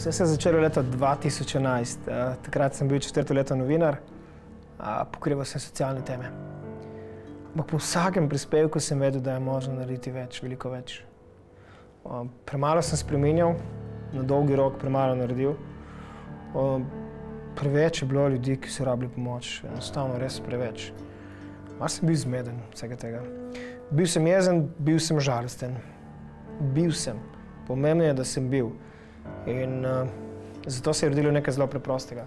Vse se je začelo leta 2011. Takrat sem bil 4. leto novinar, pokrival sem socialne teme. Ampak po vsakem prispevku sem vedel, da je možno narediti več, veliko več. Premalo sem spreminjal, na dolgi rok premalo naredil. Preveč je bilo ljudi, ki so rabili pomoč, enostavno res preveč. Malo sem bil zmeden vsega tega. Bil sem jezen, bil sem žalosten. Bil sem. Pomembno je, da sem bil. In zato se je rodilo nekaj zelo preprostega.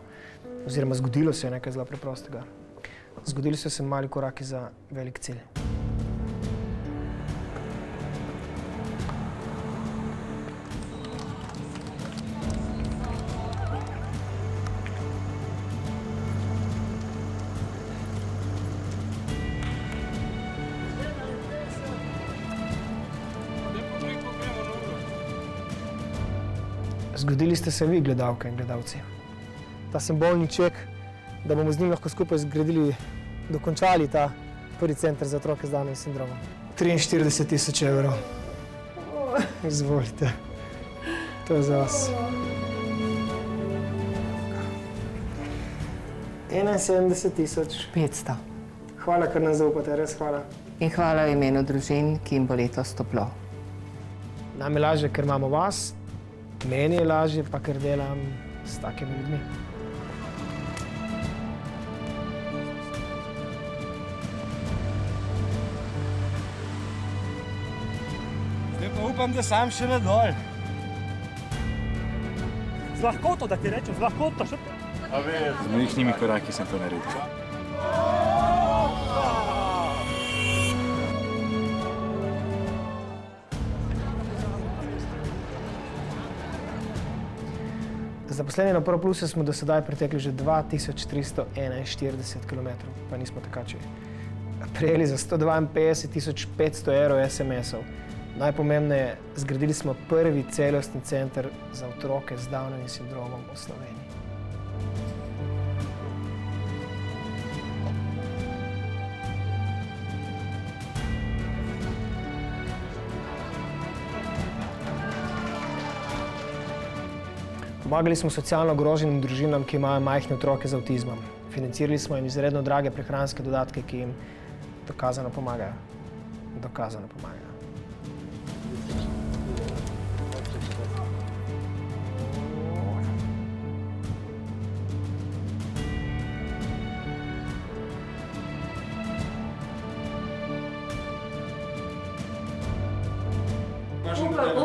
Oziroma zgodilo se je nekaj zelo preprostega. Zgodili so se mali koraki za velik cilj. Zgodili ste se vi, gledalke in gledalci. Ta simbolni ček, da bomo z njim lahko skupaj dokončali ta prvi center za otroke z Downovim sindromom. 43 000 €. Izvolite. To je za vas. 71 500. Hvala, ker nam zaupate, res hvala. In hvala v imenu družin, ki jim bo letos toplo. Nam je lažje, ker imamo vas, meni je lažje, pa ker delam s takimi ljudmi. Zdaj pa upam, da sam še ne dol. Z lahkoto, da ti rečem, z lahkoto. Z majhnimi koraki sem to naredil. Zaposleni na ProPlusu smo do sedaj pretekli že 2341 km, pa nismo tekači. Prejeli za 152 500 € SMS-ov. Najpomembneje, zgradili smo prvi celostni center za otroke z Downovim sindromom v Sloveniji. Pomagali smo socialno ogroženim družinam, ki imajo majhne otroke z avtizmom. Financirali smo jim izredno drage prehranske dodatke, ki jim dokazano pomagajo. Dokazano pomagajo.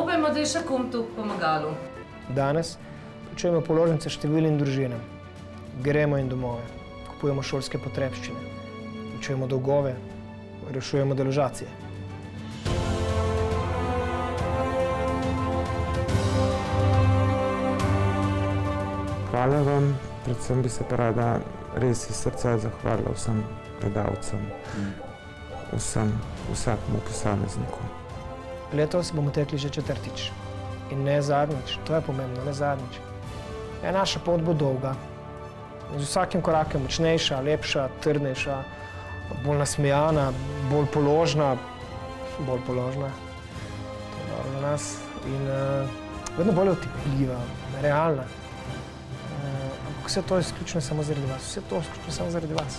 Upajmo, da je še kom tu pomagalo. Danes plačujemo položnice številnim družinam. Gremo in domove, kupujemo šolske potrebščine, plačujemo dolgove, rešujemo deložacije. Hvala vam, predvsem bi se pa rada res iz srca zahvalila vsem gledalcem, vsakemu posamezniku. Letos bomo tekli že 4. In ne zadnjič, to je pomembno, ne zadnjič. Naša pot bo dolga. Z vsakim korakem močnejša, lepša, trdnejša, bolj nasmejana, bolj položna. Bolj položna. To je dobro za nas. In vedno bolj otipljiva, realna. Ampak vse to je izključno samo zaradi vas. Vse to je izključno samo zaradi vas.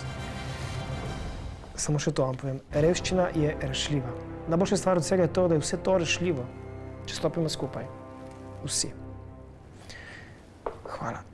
Samo še to vam povem. Revščina je rešljiva. Najboljša stvar od vsega je to, da je vse to rešljivo, če stopimo skupaj. Vsi. Hvala.